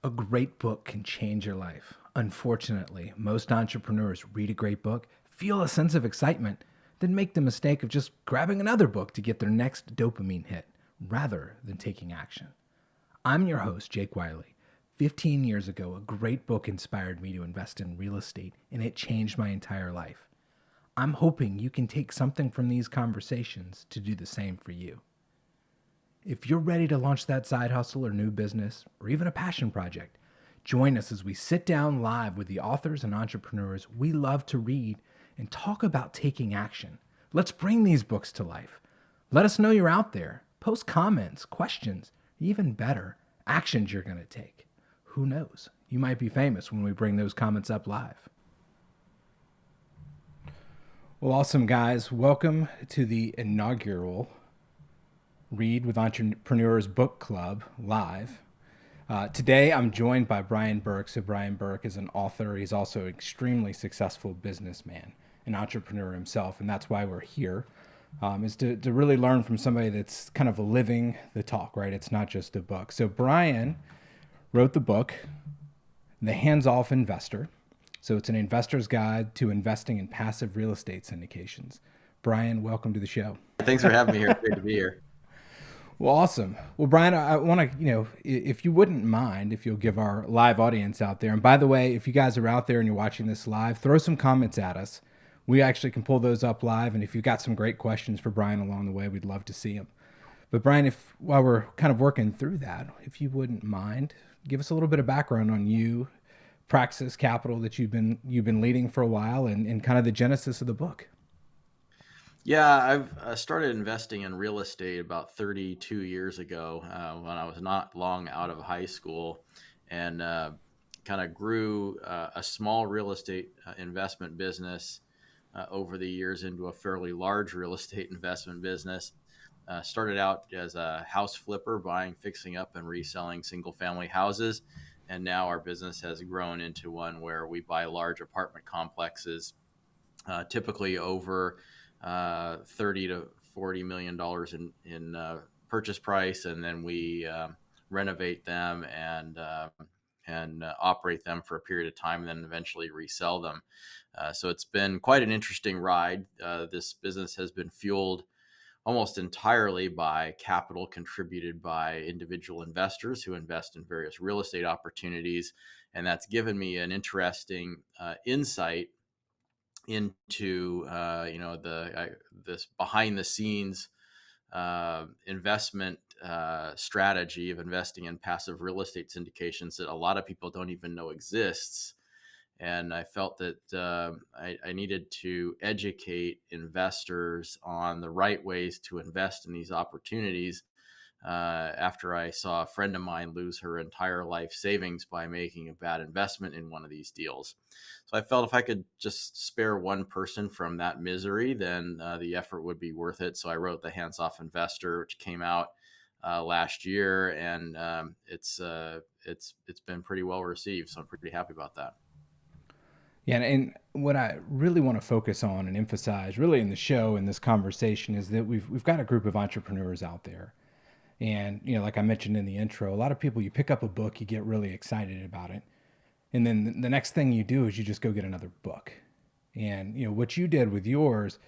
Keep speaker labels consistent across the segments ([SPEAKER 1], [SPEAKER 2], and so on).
[SPEAKER 1] A great book can change your life. Unfortunately, most entrepreneurs read a great book, feel a sense of excitement, then make the mistake of just grabbing another book to get their next dopamine hit, rather than taking action. I'm your host, Jake Wiley. 15 years ago, a great book inspired me to invest in real estate, and it changed my entire life. I'm hoping you can take something from these conversations to do the same for you. If you're ready to launch that side hustle or new business, or even a passion project, join us as we sit down live with the authors and entrepreneurs we love to read and talk about taking action. Let's bring these books to life. Let us know you're out there. Post comments, questions, even better, actions you're going to take. Who knows? You might be famous when we bring those comments up live. Well, awesome, guys. Welcome to the inaugural Read with Entrepreneurs Book Club live. Today, I'm joined by Brian Burke. So Brian Burke is an author. He's also an extremely successful businessman, an entrepreneur himself, and that's why we're here, is to really learn from somebody that's kind of living the talk, right? It's not just a book. So Brian wrote the book, The Hands-Off Investor. So it's an investor's guide to investing in passive real estate syndications. Brian, welcome to the show.
[SPEAKER 2] Thanks for having me here. Great to be here.
[SPEAKER 1] Well, awesome. Well, Brian, I want to, if you wouldn't mind, if you'll give our live audience out there, and by the way, if you guys are out there and you're watching this live, throw some comments at us. We actually can pull those up live, and if you've got some great questions for Brian along the way, we'd love to see them. But Brian, while we're kind of working through that, if you wouldn't mind, give us a little bit of background on you, Praxis Capital that you've been leading for a while, and kind of the genesis of the book.
[SPEAKER 2] Yeah, I've started investing in real estate about 32 years ago when I was not long out of high school, and kind of grew a small real estate investment business over the years into a fairly large real estate investment business. Started out as a house flipper, buying, fixing up, and reselling single-family houses. And now our business has grown into one where we buy large apartment complexes, typically over 30 to $40 million in purchase price, and then we renovate them and operate them for a period of time, and then eventually resell them. So it's been quite an interesting ride. This business has been fueled almost entirely by capital contributed by individual investors who invest in various real estate opportunities, and that's given me an interesting insight into this behind the scenes investment strategy of investing in passive real estate syndications that a lot of people don't even know exists. And I felt that I needed to educate investors on the right ways to invest in these opportunities after I saw a friend of mine lose her entire life savings by making a bad investment in one of these deals. So I felt if I could just spare one person from that misery, then the effort would be worth it. So I wrote The Hands-Off Investor, which came out last year, and it's been pretty well received. So I'm pretty happy about that.
[SPEAKER 1] Yeah, and what I really want to focus on and emphasize, really in the show in this conversation, is that we've got a group of entrepreneurs out there. And, like I mentioned in the intro, a lot of people, you pick up a book, you get really excited about it. And then the next thing you do is you just go get another book. And, what you did with yours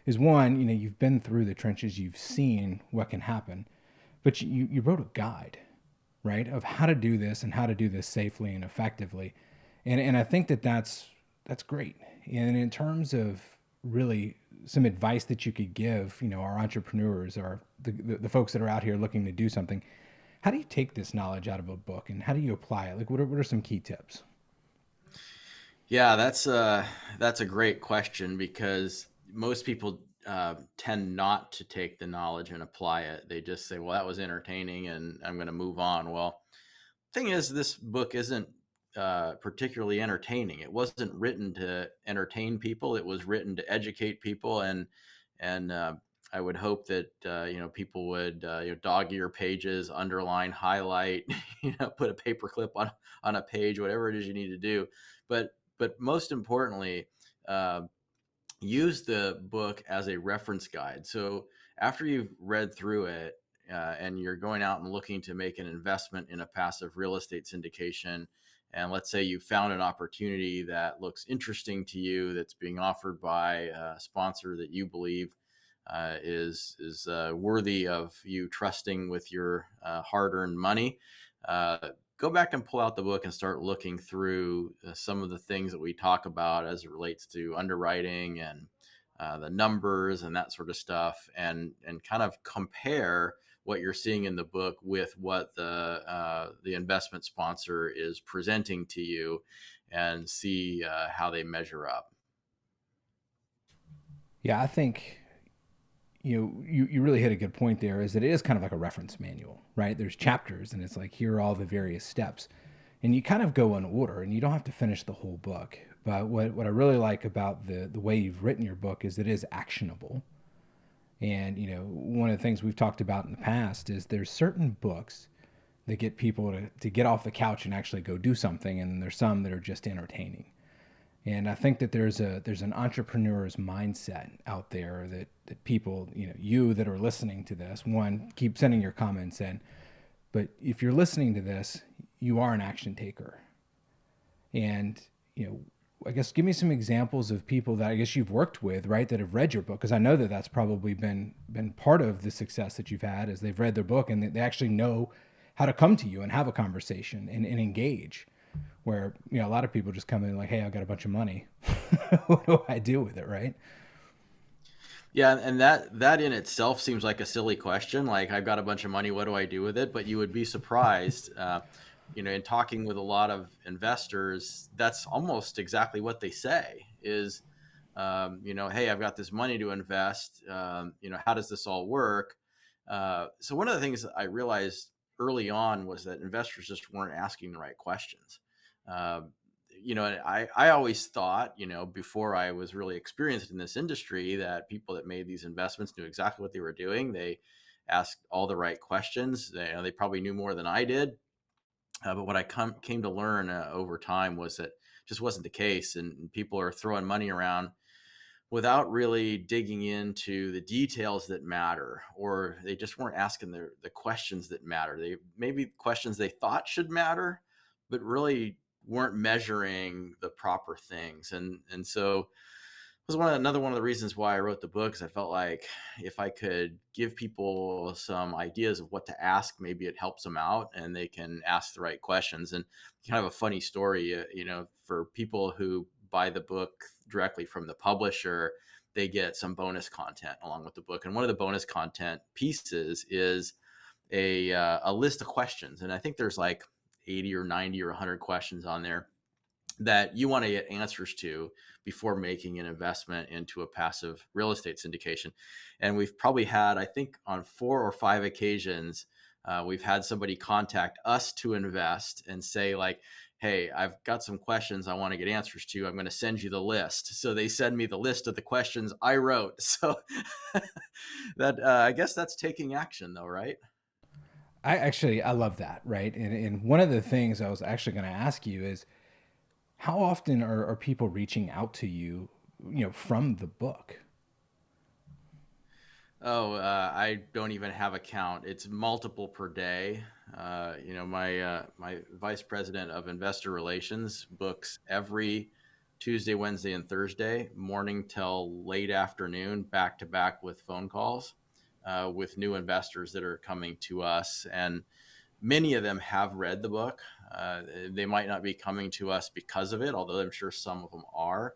[SPEAKER 1] is one, you've been through the trenches, you've seen what can happen, but you wrote a guide, right, of how to do this and how to do this safely and effectively. And I think that's great. And in terms of really some advice that you could give, our entrepreneurs or the folks that are out here looking to do something, how do you take this knowledge out of a book and how do you apply it? Like, what are some key tips?
[SPEAKER 2] Yeah, that's a great question, because most people tend not to take the knowledge and apply it. They just say, "Well, that was entertaining, and I'm going to move on." Well, thing is, this book isn't particularly entertaining. It wasn't written to entertain people. It was written to educate people, and I would hope that people would dog ear pages, underline, highlight, put a paperclip on a page, whatever it is you need to do. But most importantly, uh, use the book as a reference guide. So after you've read through it and you're going out and looking to make an investment in a passive real estate syndication, and let's say you found an opportunity that looks interesting to you, that's being offered by a sponsor that you believe is worthy of you trusting with your hard-earned money, go back and pull out the book and start looking through some of the things that we talk about as it relates to underwriting and the numbers and that sort of stuff, and kind of compare what you're seeing in the book with what the investment sponsor is presenting to you, and see how they measure up.
[SPEAKER 1] Yeah, I think you really hit a good point there. Is that it is kind of like a reference manual, right? There's chapters, and it's like here are all the various steps, and you kind of go in order, and you don't have to finish the whole book. But what I really like about the way you've written your book is it is actionable. And one of the things we've talked about in the past is there's certain books that get people to get off the couch and actually go do something, and then there's some that are just entertaining. And I think that there's an entrepreneur's mindset out there that people, you that are listening to this, one, keep sending your comments in, but if you're listening to this, you are an action taker. And, I guess give me some examples of people that I guess you've worked with, right, that have read your book, because I know that that's probably been part of the success that you've had, is they've read their book and they actually know how to come to you and have a conversation and engage. Where a lot of people just come in like, hey, I've got a bunch of money. What do I do with it, right?
[SPEAKER 2] Yeah, and that in itself seems like a silly question. Like, I've got a bunch of money, what do I do with it? But you would be surprised. In talking with a lot of investors, that's almost exactly what they say is, hey, I've got this money to invest. How does this all work? So one of the things that I realized early on was that investors just weren't asking the right questions. Uh, I always thought, before I was really experienced in this industry, that people that made these investments knew exactly what they were doing. They asked all the right questions. They probably knew more than I did. But what I came to learn over time was that just wasn't the case. And people are throwing money around without really digging into the details that matter, or they just weren't asking the questions that matter. They maybe questions they thought should matter, but really weren't measuring the proper things. And so it was another one of the reasons why I wrote the book, is I felt like if I could give people some ideas of what to ask, maybe it helps them out and they can ask the right questions. And kind of a funny story, for people who buy the book directly from the publisher, they get some bonus content along with the book. And one of the bonus content pieces is a list of questions. And I think there's like 80 or 90 or 100 questions on there that you want to get answers to before making an investment into a passive real estate syndication. And we've probably had, I think on 4 or 5 occasions, we've had somebody contact us to invest and say like, hey, I've got some questions I want to get answers to. I'm going to send you the list. So they send me the list of the questions I wrote. So that I guess that's taking action though, right?
[SPEAKER 1] I love that, right? And one of the things I was actually going to ask you is, how often are people reaching out to you, from the book?
[SPEAKER 2] Oh, I don't even have a count. It's multiple per day. My vice president of investor relations books every Tuesday, Wednesday, and Thursday, morning till late afternoon, back to back with phone calls with new investors that are coming to us. And many of them have read the book. They might not be coming to us because of it, although I'm sure some of them are.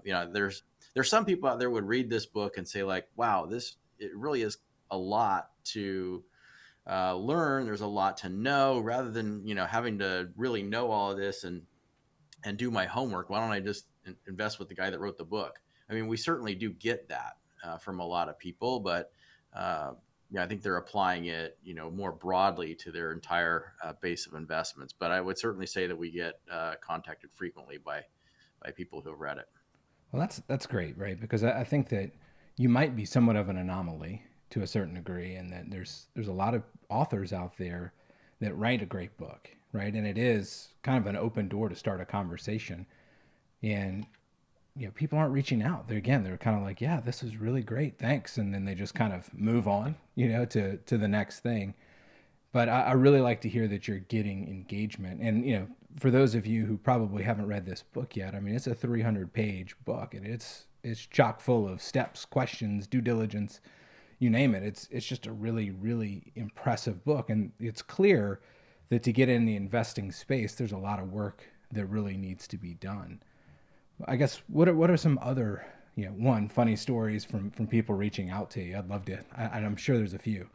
[SPEAKER 2] There's some people out there would read this book and say like, wow, it really is a lot to learn. There's a lot to know, rather than, having to really know all of this and do my homework. Why don't I just invest with the guy that wrote the book? I mean, we certainly do get that from a lot of people, but I think they're applying it, more broadly to their entire base of investments. But I would certainly say that we get contacted frequently by people who have read it.
[SPEAKER 1] Well, that's great, right? Because I think that you might be somewhat of an anomaly to a certain degree, and that there's a lot of authors out there that write a great book, right? And it is kind of an open door to start a conversation. And people aren't reaching out. They're kind of like, yeah, this is really great, thanks, and then they just kind of move on, to the next thing. But I really like to hear that you're getting engagement. And, for those of you who probably haven't read this book yet, I mean, it's a 300-page book, and it's chock full of steps, questions, due diligence, you name it. It's just a really, really impressive book. And it's clear that to get in the investing space, there's a lot of work that really needs to be done. I guess what are some other, one, funny stories from people reaching out to you? I'd love to, and I'm sure there's a few.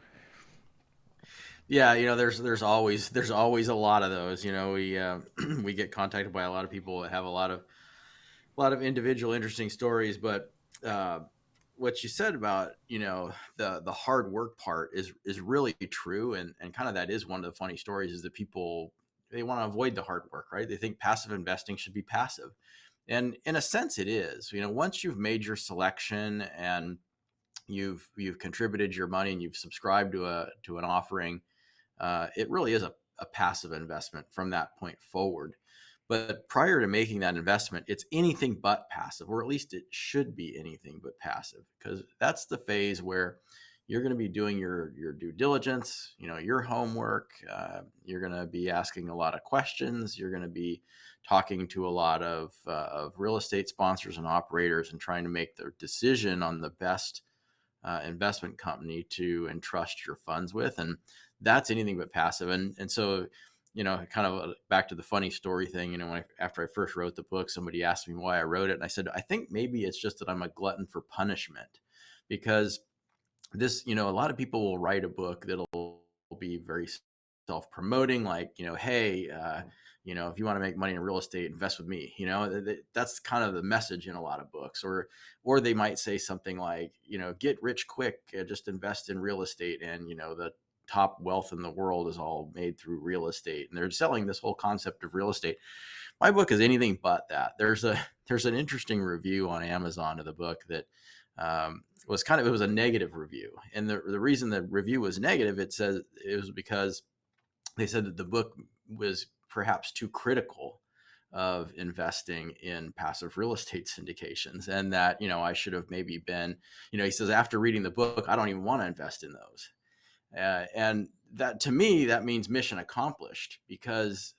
[SPEAKER 2] Yeah, there's always a lot of those. We we get contacted by a lot of people that have a lot of individual interesting stories. But uh, what you said about the hard work part is really true, and kind of that is one of the funny stories is that people, they want to avoid the hard work, right? They think passive investing should be passive, and in a sense it is. Once you've made your selection and you've contributed your money and you've subscribed to an offering, it really is a passive investment from that point forward. But prior to making that investment, it's anything but passive, or at least it should be anything but passive, because that's the phase where you're going to be doing your due diligence, your homework. You're going to be asking a lot of questions. You're going to be talking to a lot of real estate sponsors and operators and trying to make the decision on the best investment company to entrust your funds with. And that's anything but passive. And so, kind of back to the funny story thing, after I first wrote the book, somebody asked me why I wrote it. And I said, I think maybe it's just that I'm a glutton for punishment, because a lot of people will write a book that'll be very self-promoting, like, hey, if you want to make money in real estate, invest with me. That's kind of the message in a lot of books. Or they might say something like, get rich quick, just invest in real estate, and the top wealth in the world is all made through real estate, and they're selling this whole concept of real estate. My book is anything but that. There's an interesting review on Amazon of the book that it was a negative review, and the reason the review was negative, it says it was because they said that the book was perhaps too critical of investing in passive real estate syndications, and that I should have maybe been, he says, after reading the book, I don't even want to invest in those. And that, to me, that means mission accomplished, because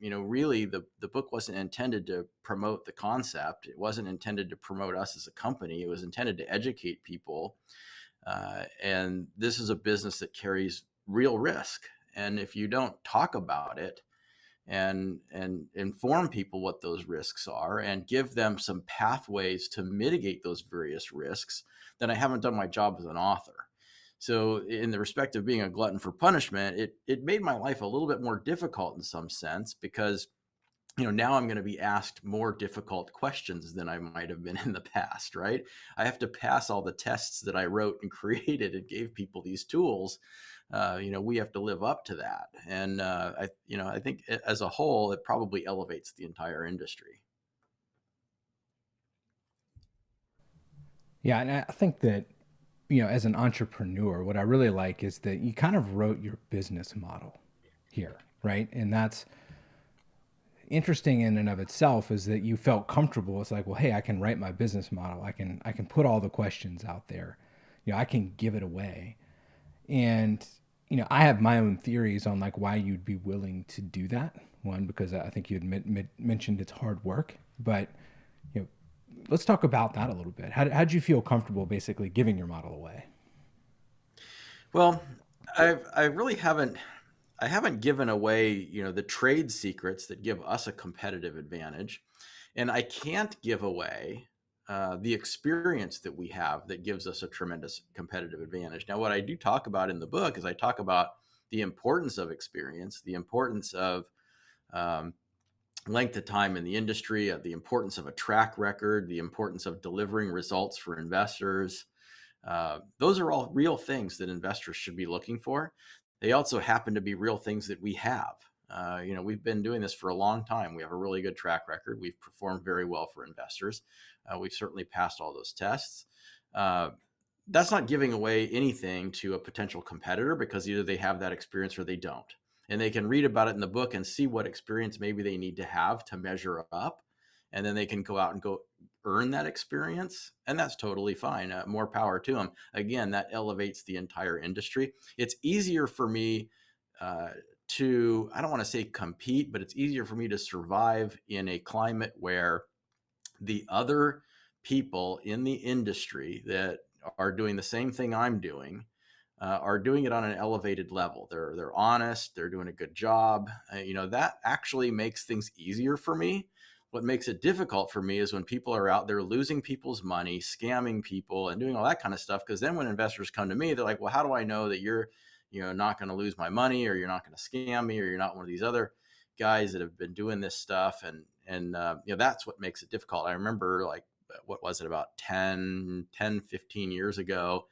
[SPEAKER 2] really the book wasn't intended to promote the concept. It wasn't intended to promote us as a company. It was intended to educate people. And this is a business that carries real risk. And if you don't talk about it and inform people what those risks are and give them some pathways to mitigate those various risks, then I haven't done my job as an author. So in the respect of being a glutton for punishment, it made my life a little bit more difficult in some sense, because now I'm going to be asked more difficult questions than I might have been in the past, right? I have to pass all the tests that I wrote and created and gave people these tools. We have to live up to that. And I think as a whole, it probably elevates the entire industry.
[SPEAKER 1] Yeah, and I think that, as an entrepreneur, what I really like is that you kind of wrote your business model here, right? And that's interesting in and of itself, is that you felt comfortable. It's like, well, hey, I can write my business model. I can put all the questions out there. I can give it away. And I have my own theories on like why you'd be willing to do that. One, because I think you had mentioned it's hard work, but you know, let's talk about that a little bit. How'd you feel comfortable basically giving your model away?
[SPEAKER 2] Well, I really haven't given away, the trade secrets that give us a competitive advantage, and I can't give away the experience that we have that gives us a tremendous competitive advantage. Now, what I do talk about in the book is I talk about the importance of experience, the importance of um, length of time in the industry, the importance of a track record, the importance of delivering results for investors. Those are all real things that investors should be looking for. They also happen to be real things that we have. We've been doing this for a long time. We have a really good track record. We've performed very well for investors. We've certainly passed all those tests. Uh, that's not giving away anything to a potential competitor, because either they have that experience or they don't. And they can read about it in the book and see what experience maybe they need to have to measure up. and then they can go out and go earn that experience, and that's totally fine. More power to them. Again, that elevates the entire industry. It's easier for me uh, to, I don't want to say compete, but it's easier for me to survive in a climate where the other people in the industry that are doing the same thing I'm doing are doing it on an elevated level. They're honest. They're doing a good job. That actually makes things easier for me. What makes it difficult for me is when people are out there losing people's money, scamming people, and doing all that kind of stuff. Because then when investors come to me, they're like, "Well, how do I know that you're, not going to lose my money, or you're not going to scam me, or you're not one of these other guys that have been doing this stuff?" And that's what makes it difficult. I remember, like, what was it, about 15 years ago?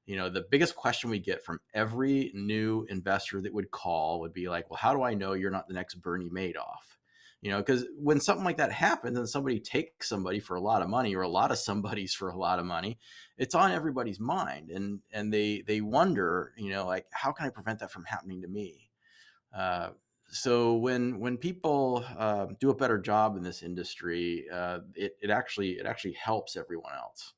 [SPEAKER 2] The biggest question we get from every new investor that would call would be like, "Well, how do I know you're not the next Bernie Madoff?" Because when something like that happens and somebody takes somebody for a lot of money, or a lot of somebody's for a lot of money, it's on everybody's mind, and they wonder, like, how can I prevent that from happening to me? Uh, so when people do a better job in this industry, it actually helps everyone else.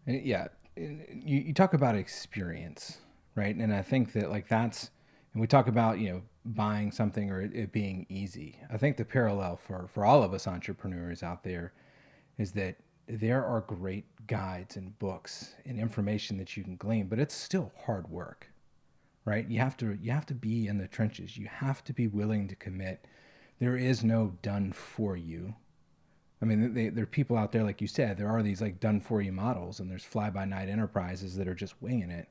[SPEAKER 1] Yeah, you talk about experience, right? And I think that like and we talk about buying something or it being easy. I think the parallel for all of us entrepreneurs out there is that there are great guides and books and information that you can glean, but it's still hard work, right? You have to be in the trenches. You have to be willing to commit. There is no done for you. I mean, there are people out there, like you said, there are these like done for you models, and there's fly by night enterprises that are just winging it.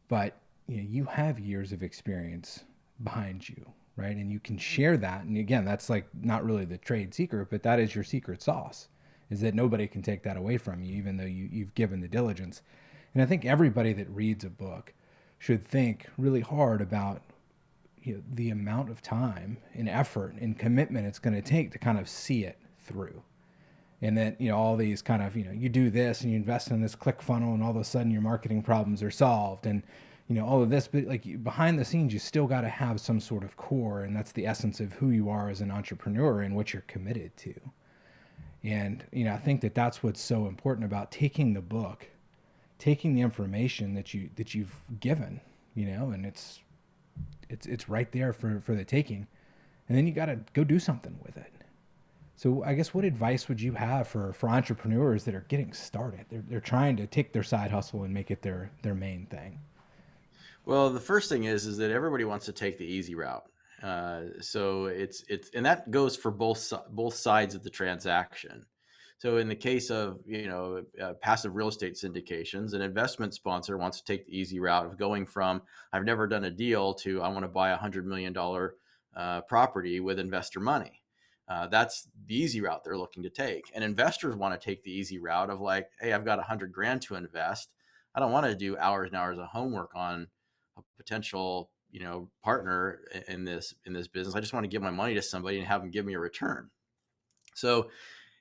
[SPEAKER 1] But you have years of experience behind you, right? And you can share that. And again, that's like not really the trade secret, but that is your secret sauce, is that nobody can take that away from you, even though you've given the diligence. And I think everybody that reads a book should think really hard about the amount of time and effort and commitment it's going to take to kind of see it through. And that all these kind of you do this and you invest in this click funnel, and all of a sudden your marketing problems are solved, and all of this. But like behind the scenes, you still got to have some sort of core, and that's the essence of who you are as an entrepreneur and what you're committed to. And I think that that's what's so important about taking the book, taking the information that you've given, and it's right there for the taking, and then you got to go do something with it. So I guess what advice would you have for entrepreneurs that are getting started? They're trying to take their side hustle and make it their main thing.
[SPEAKER 2] Well, the first thing is that everybody wants to take the easy route. So and that goes for both sides of the transaction. So in the case of passive real estate syndications, an investment sponsor wants to take the easy route of going from "I've never done a deal" to "I want to buy $100 million property with investor money." That's the easy route they're looking to take. And investors want to take the easy route of like, "Hey, I've got 100 grand to invest. I don't want to do hours and hours of homework on a potential partner in this business. I just want to give my money to somebody and have them give me a return." So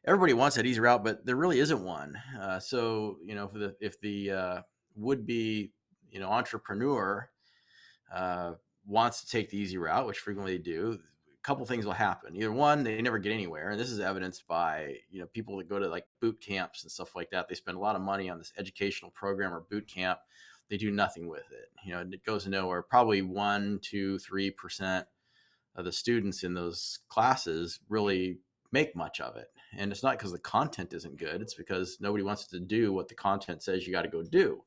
[SPEAKER 2] everybody wants that easy route, but there really isn't one. So if the would be entrepreneur wants to take the easy route, which frequently they do, a couple things will happen. Either one, they never get anywhere, and this is evidenced by people that go to like boot camps and stuff like that. They spend a lot of money on this educational program or boot camp. They do nothing with it. It goes nowhere. Probably 1, 2, 3% of the students in those classes really make much of it. And it's not because the content isn't good. It's because nobody wants to do what the content says you got to go do.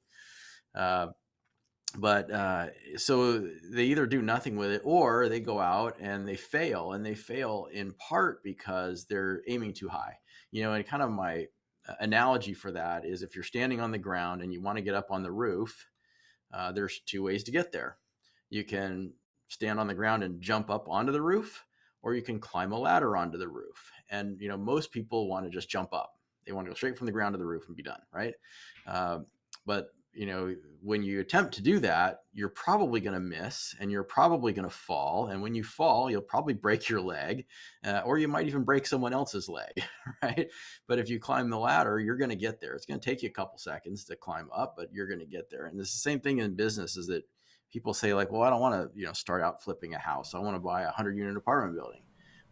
[SPEAKER 2] But so they either do nothing with it, or they go out and they fail, and they fail in part because they're aiming too high. And kind of my analogy for that is, if you're standing on the ground and you want to get up on the roof, there's two ways to get there. You can stand on the ground and jump up onto the roof, or you can climb a ladder onto the roof. And most people want to just jump up. They want to go straight from the ground to the roof and be done, right? But when you attempt to do that, you're probably going to miss, and you're probably going to fall. And when you fall, you'll probably break your leg, or you might even break someone else's leg, right? But if you climb the ladder, you're going to get there. It's going to take you a couple seconds to climb up, but you're going to get there. And it's the same thing in business, is that people say like, "Well, I don't want to, start out flipping a house. I want to buy a 100-unit apartment building."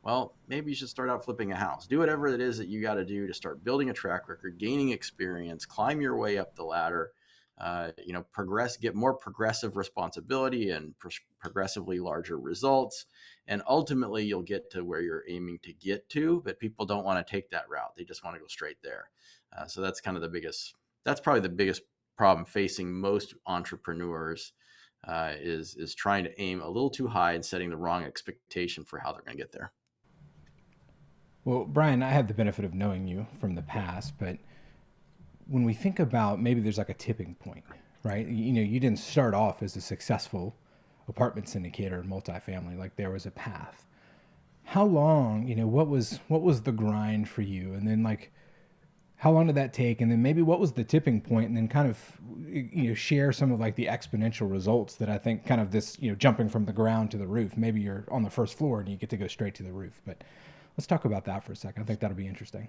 [SPEAKER 2] Well, maybe you should start out flipping a house. Do whatever it is that you got to do to start building a track record, gaining experience, climb your way up the ladder. Get more progressive responsibility and progressively larger results. And ultimately, you'll get to where you're aiming to get to, but people don't want to take that route. They just want to go straight there. So that's kind of that's probably the biggest problem facing most entrepreneurs, is trying to aim a little too high and setting the wrong expectation for how they're going to get there.
[SPEAKER 1] Well, Brian, I have the benefit of knowing you from the past, but when we think about maybe there's like a tipping point, right? You didn't start off as a successful apartment syndicator in multifamily. Like there was a path. How long, what was the grind for you? And then like, how long did that take? And then maybe what was the tipping point? And then kind of, share some of like the exponential results that I think kind of this, jumping from the ground to the roof. Maybe you're on the first floor and you get to go straight to the roof. But let's talk about that for a second. I think that'll be interesting.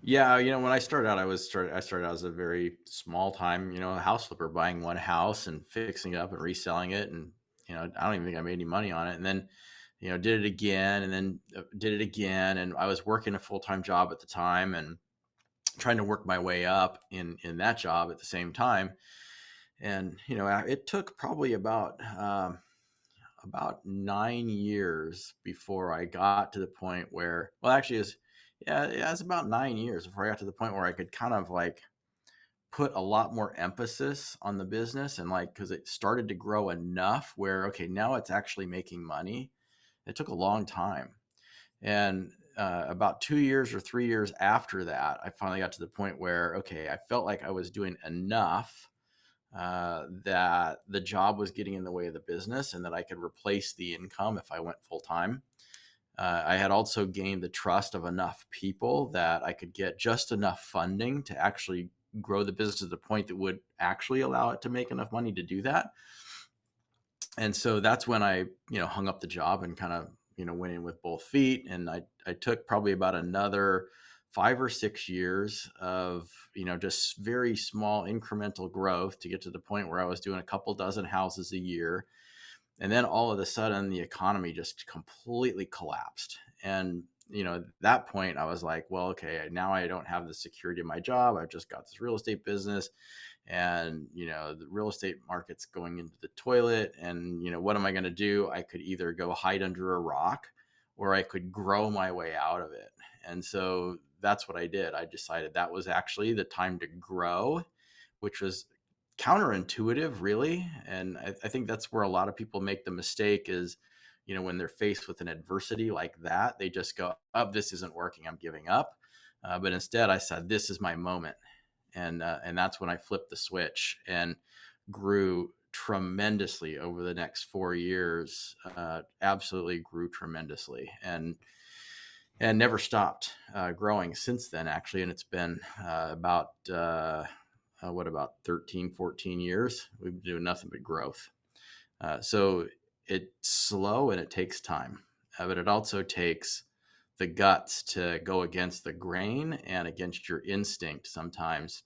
[SPEAKER 2] Yeah, when I started out, I started out as a very small time, a house flipper, buying one house and fixing it up and reselling it, and I don't even think I made any money on it. And then, did it again, and then did it again, and I was working a full-time job at the time and trying to work my way up in that job at the same time. And it took probably about 9 years before I got to the point where, well, actually, it's about 9 years before I got to the point where I could kind of like put a lot more emphasis on the business, and like, because it started to grow enough where, okay, now it's actually making money. It took a long time. And about 2 years or 3 years after that, I finally got to the point where, okay, I felt like I was doing enough, that the job was getting in the way of the business and that I could replace the income if I went full time. I had also gained the trust of enough people that I could get just enough funding to actually grow the business to the point that would actually allow it to make enough money to do that. And so that's when I, hung up the job and kind of, went in with both feet. And I took probably about another 5 or 6 years of, just very small incremental growth to get to the point where I was doing a couple dozen houses a year. And then all of a sudden the economy just completely collapsed. And, at that point I was like, well, okay, now I don't have the security of my job. I've just got this real estate business, and, the real estate market's going into the toilet. And, what am I going to do? I could either go hide under a rock, or I could grow my way out of it. And so that's what I did. I decided that was actually the time to grow, which was counterintuitive, really. And I think that's where a lot of people make the mistake is, when they're faced with an adversity like that, they just go, oh, this isn't working, I'm giving up. But instead I said, this is my moment. And that's when I flipped the switch and grew tremendously over the next 4 years. Absolutely grew tremendously, and never stopped growing since then, actually. And it's been about 13, 14 years. We've been doing nothing but growth. So it's slow and it takes time, but it also takes the guts to go against the grain and against your instinct sometimes,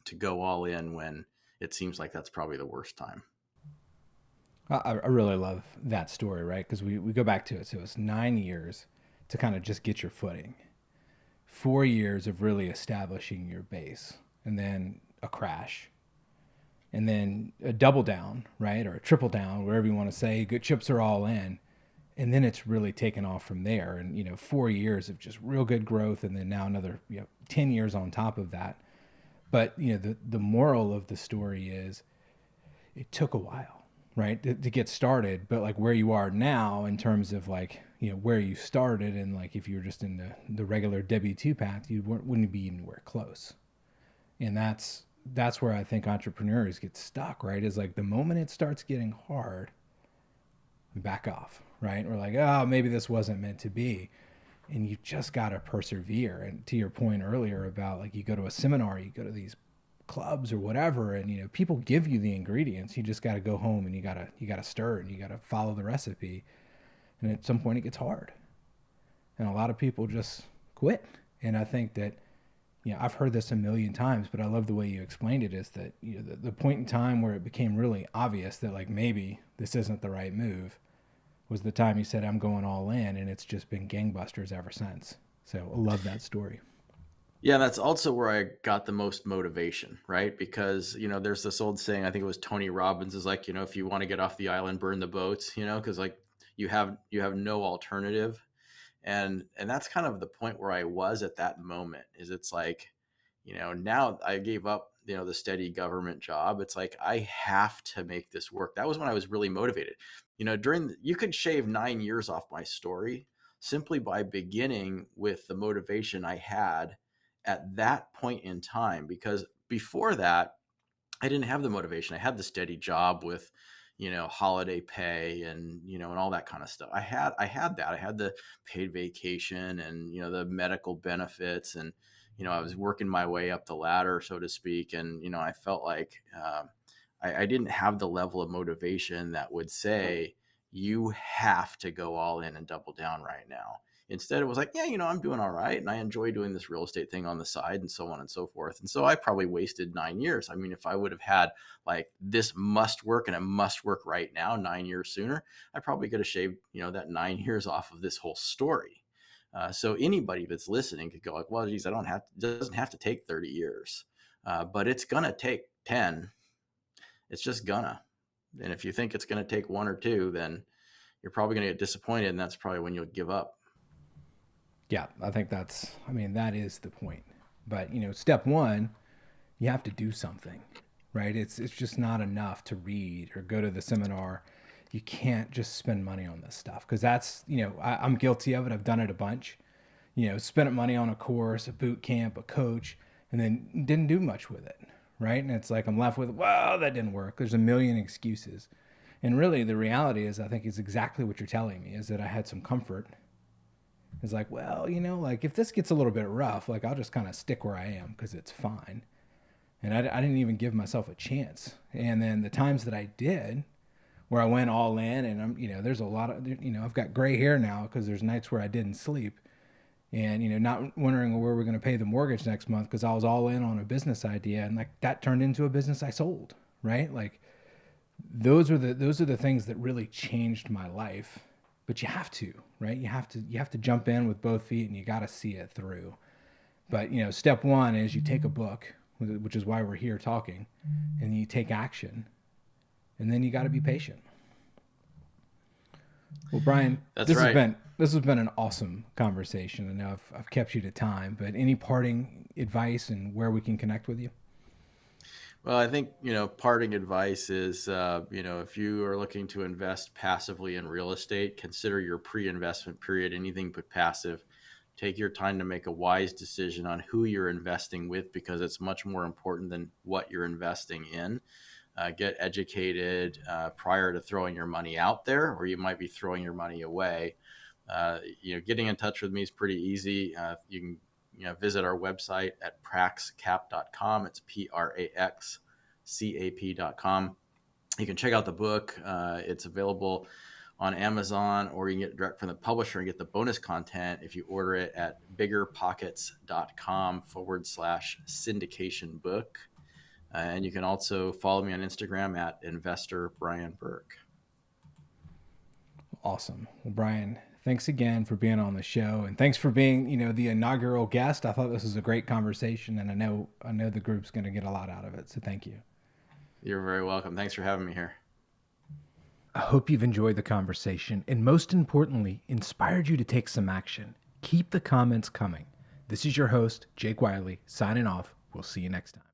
[SPEAKER 2] to go all in when it seems like that's probably the worst time.
[SPEAKER 1] I really love that story, right? Because we go back to it. So it's 9 years to kind of just get your footing, 4 years of really establishing your base, and then a crash, and then a double down, right? Or a triple down, whatever you want to say. Good chips are all in. And then it's really taken off from there. And, 4 years of just real good growth. And then now another, 10 years on top of that. But, the moral of the story is it took a while, right? To get started. But like where you are now in terms of like, where you started, and like if you were just in the regular W-2 path, you wouldn't be anywhere close. And that's where I think entrepreneurs get stuck, right? Is like the moment it starts getting hard, we back off, right? We're like, oh, maybe this wasn't meant to be. And you just got to persevere. And to your point earlier about like you go to a seminar, you go to these clubs or whatever, and people give you the ingredients. You just got to go home and you got to stir and you got to follow the recipe. And at some point it gets hard. And a lot of people just quit. And I think that I've heard this a million times, but I love the way you explained it, is that the point in time where it became really obvious that like maybe this isn't the right move was the time he said, I'm going all in, and it's just been gangbusters ever since. So I love that story.
[SPEAKER 2] Yeah, that's also where I got the most motivation, right? Because, there's this old saying, I think it was Tony Robbins, is like, if you want to get off the island, burn the boats, because like you have no alternative. And that's kind of the point where I was at that moment. Is it's like, now I gave up, the steady government job. It's like, I have to make this work. That was when I was really motivated. You could shave 9 years off my story simply by beginning with the motivation I had at that point in time. Because before that, I didn't have the motivation. I had the steady job with, holiday pay and all that kind of stuff. I had that. I had the paid vacation and, the medical benefits, and, I was working my way up the ladder, so to speak. And, I felt like I didn't have the level of motivation that would say, you have to go all in and double down right now. Instead, it was like, yeah, I'm doing all right. And I enjoy doing this real estate thing on the side and so on and so forth. And so I probably wasted 9 years. I mean, if I would have had like this must work and it must work right now 9 years sooner, I probably could have shaved, that 9 years off of this whole story. So anybody that's listening could go like, well, geez, it doesn't have to take 30 years, but it's going to take 10. It's just gonna. And if you think it's going to take 1 or 2, then you're probably going to get disappointed. And that's probably when you'll give up.
[SPEAKER 1] Yeah, I think that is the point. But, step one, you have to do something, right? It's just not enough to read or go to the seminar. You can't just spend money on this stuff, because that's, I'm guilty of it. I've done it a bunch, spent money on a course, a boot camp, a coach, and then didn't do much with it, right? And it's like I'm left with, well, that didn't work. There's a million excuses. And really the reality is, I think is exactly what you're telling me, is that I had some comfort. It's like, well, like if this gets a little bit rough, like I'll just kind of stick where I am because it's fine. And I didn't even give myself a chance. And then the times that I did, where I went all in, and I'm, there's a lot of, I've got gray hair now because there's nights where I didn't sleep, and, not wondering where we're going to pay the mortgage next month because I was all in on a business idea, and like that turned into a business I sold, right? Like those are the things that really changed my life. But you have to, right? You have to jump in with both feet, and you got to see it through. But, step one is you take a book, which is why we're here talking, and you take action, and then you got to be patient. Well, Brian, this has been an awesome conversation. I know I've kept you to time, but any parting advice and where we can connect with you?
[SPEAKER 2] Well, I think, parting advice is, if you are looking to invest passively in real estate, consider your pre-investment period anything but passive. Take your time to make a wise decision on who you're investing with, because it's much more important than what you're investing in. Get educated prior to throwing your money out there, or you might be throwing your money away. Getting in touch with me is pretty easy. You can visit our website at praxcap.com. It's praxcap.com. You can check out the book. It's available on Amazon, or you can get it direct from the publisher and get the bonus content if you order it at biggerpockets.com/syndication book. And you can also follow me on Instagram at Investor Brian Burke.
[SPEAKER 1] Awesome. Well, Brian, thanks again for being on the show, and thanks for being, the inaugural guest. I thought this was a great conversation, and I know the group's going to get a lot out of it. So thank you.
[SPEAKER 2] You're very welcome. Thanks for having me here.
[SPEAKER 1] I hope you've enjoyed the conversation, and most importantly, inspired you to take some action. Keep the comments coming. This is your host, Jake Wiley, signing off. We'll see you next time.